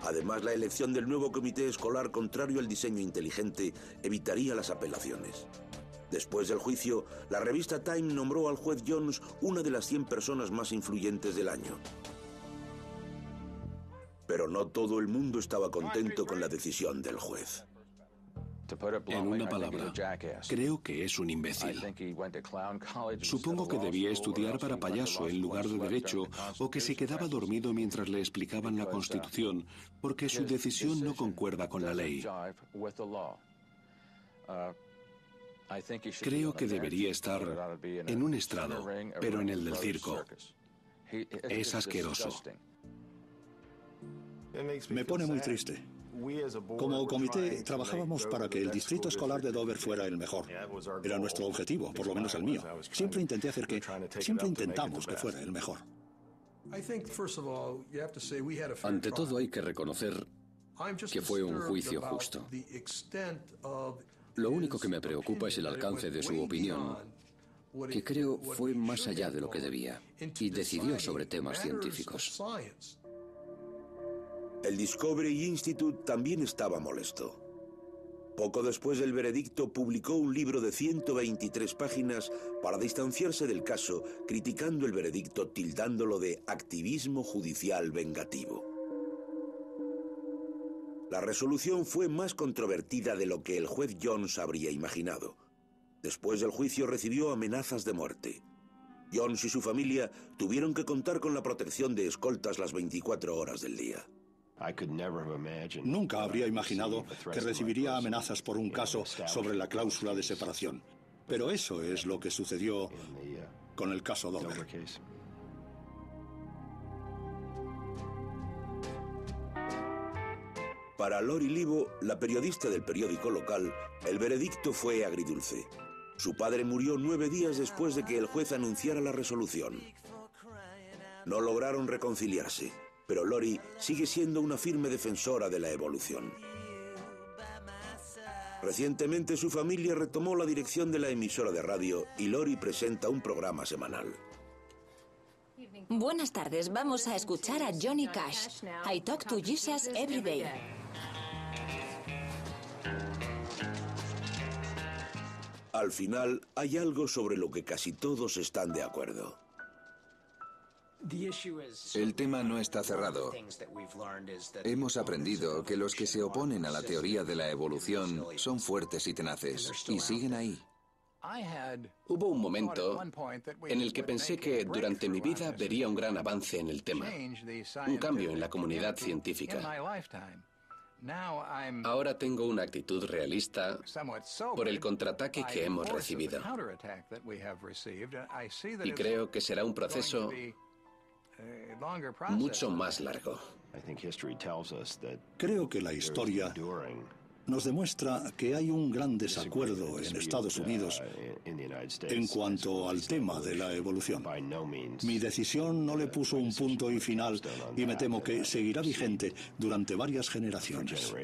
Además, la elección del nuevo comité escolar contrario al diseño inteligente evitaría las apelaciones. Después del juicio, la revista Time nombró al juez Jones una de las 100 personas más influyentes del año. Pero no todo el mundo estaba contento con la decisión del juez. En una palabra, creo que es un imbécil. Supongo que debía estudiar para payaso en lugar de derecho, o que se quedaba dormido mientras le explicaban la Constitución, porque su decisión no concuerda con la ley. Creo que debería estar en un estrado, pero en el del circo. Es asqueroso. Me pone muy triste. Como comité, trabajábamos para que el distrito escolar de Dover fuera el mejor. Era nuestro objetivo, por lo menos el mío. Siempre intentamos que fuera el mejor. Ante todo hay que reconocer que fue un juicio justo. Lo único que me preocupa es el alcance de su opinión, que creo fue más allá de lo que debía, y decidió sobre temas científicos. El Discovery Institute también estaba molesto. Poco después del veredicto, publicó un libro de 123 páginas para distanciarse del caso, criticando el veredicto, tildándolo de activismo judicial vengativo. La resolución fue más controvertida de lo que el juez Jones habría imaginado. Después del juicio recibió amenazas de muerte. Jones y su familia tuvieron que contar con la protección de escoltas las 24 horas del día. Nunca habría imaginado que recibiría amenazas por un caso sobre la cláusula de separación. Pero eso es lo que sucedió con el caso Dover. Para Lori Livo, la periodista del periódico local, el veredicto fue agridulce. Su padre murió 9 días después de que el juez anunciara la resolución. No lograron reconciliarse, pero Lori sigue siendo una firme defensora de la evolución. Recientemente su familia retomó la dirección de la emisora de radio y Lori presenta un programa semanal. Buenas tardes, vamos a escuchar a Johnny Cash. I talk to Jesus every day. Al final, hay algo sobre lo que casi todos están de acuerdo. El tema no está cerrado. Hemos aprendido que los que se oponen a la teoría de la evolución son fuertes y tenaces, y siguen ahí. Hubo un momento en el que pensé que durante mi vida vería un gran avance en el tema, un cambio en la comunidad científica. Ahora tengo una actitud realista por el contraataque que hemos recibido. Y creo que será un proceso mucho más largo. Creo que la historia nos demuestra que hay un gran desacuerdo en Estados Unidos en cuanto al tema de la evolución. Mi decisión no le puso un punto y final y me temo que seguirá vigente durante varias generaciones.